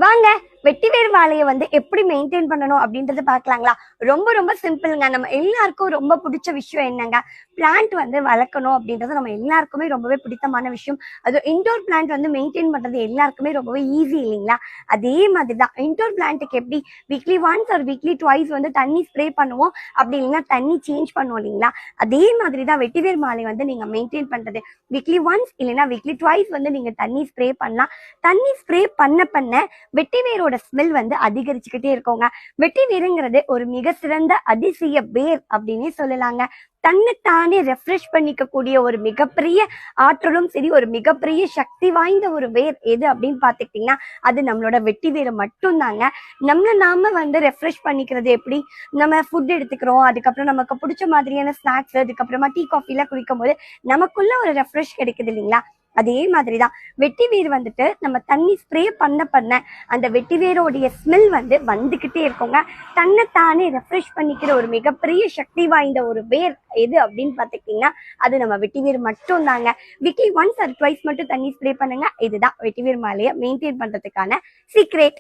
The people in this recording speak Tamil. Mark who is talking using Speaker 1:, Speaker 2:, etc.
Speaker 1: வாங்க வெட்டிவேர் வாழையை எப்படி மெயின்டைன் பண்ணணும் அப்படின்றத பார்க்கலாங்களா. ரொம்ப ரொம்ப சிம்பிளுங்க. நம்ம எல்லாருக்கும் ரொம்ப பிடிச்ச விஷயம் என்னங்க, பிளான்ட் வளர்க்கணும் அப்படின்றது நம்ம எல்லாருக்குமே ரொம்பவே பிடித்தமான விஷயம். அது இன்டோர் பிளான்ட் மெயின்டைன் பண்றது எல்லாருக்குமே ரொம்பவே ஈஸி இல்லைங்களா. அதே மாதிரி தான் இன்டோர் பிளான்ட்டுக்கு எப்படி வீக்லி ஒன்ஸ் ஒரு வீக்லி ட்வைஸ் தண்ணி ஸ்ப்ரே பண்ணுவோம், அப்படி இல்லைன்னா தண்ணி சேஞ்ச் பண்ணுவோம் இல்லைங்களா. அதே மாதிரி தான் வெட்டிவேர் மாலை நீங்க மெயின்டைன் பண்றது வீக்லி ஒன்ஸ் இல்லைன்னா வீக்லி ட்வைஸ் நீங்க தண்ணி ஸ்ப்ரே பண்ணலாம். தண்ணி ஸ்ப்ரே பண்ண வெட்டிவேரோட ஸ்மெல் அதிகரிச்சுக்கிட்டே இருக்கோங்க. வெட்டிவேருங்கிறது ஒரு மிக சிறந்த அதிசய வேர் அப்படின்னே சொல்லலாங்க. தன்னைத்தானே ரெஃப்ரெஷ் பண்ணிக்க கூடிய ஒரு மிகப்பெரிய ஆற்றலும் சரி, ஒரு மிகப்பெரிய சக்தி வாய்ந்த ஒரு வேர் எது அப்படின்னு பாத்துக்கிட்டீங்கன்னா அது நம்மளோட வெட்டிவேர் மட்டும் தாங்க. நாம ரெஃப்ரெஷ் பண்ணிக்கிறது எப்படி, நம்ம ஃபுட் எடுத்துக்கிறோம், அதுக்கப்புறம் நமக்கு பிடிச்ச மாதிரியான ஸ்நாக்ஸ், அதுக்கப்புறமா டீ காஃபி எல்லாம் குடிக்கும் போது நமக்குள்ள ஒரு ரெஃப்ரெஷ் கிடைக்குது இல்லைங்களா. அதே மாதிரிதான் வெட்டிவேர் நம்ம தண்ணி ஸ்ப்ரே பண்ண அந்த வெட்டிவேரோடைய ஸ்மெல் வந்துகிட்டே இருக்குங்க. தன்னைத்தானே ரெஃப்ரெஷ் பண்ணிக்கிற ஒரு மிகப்பெரிய சக்தி வாய்ந்த ஒரு வேர் எது அப்படின்னு பாத்துக்கிட்டீங்கன்னா அது நம்ம வெட்டிவேர் மட்டும் தாங்க. வீக்லி ஒன்ஸ் ஆர் ட்வைஸ் மட்டும் தண்ணி ஸ்ப்ரே பண்ணுங்க. இதுதான் வெட்டிவேர் மாலையை மெயின்டைன் பண்றதுக்கான சீக்ரெட்.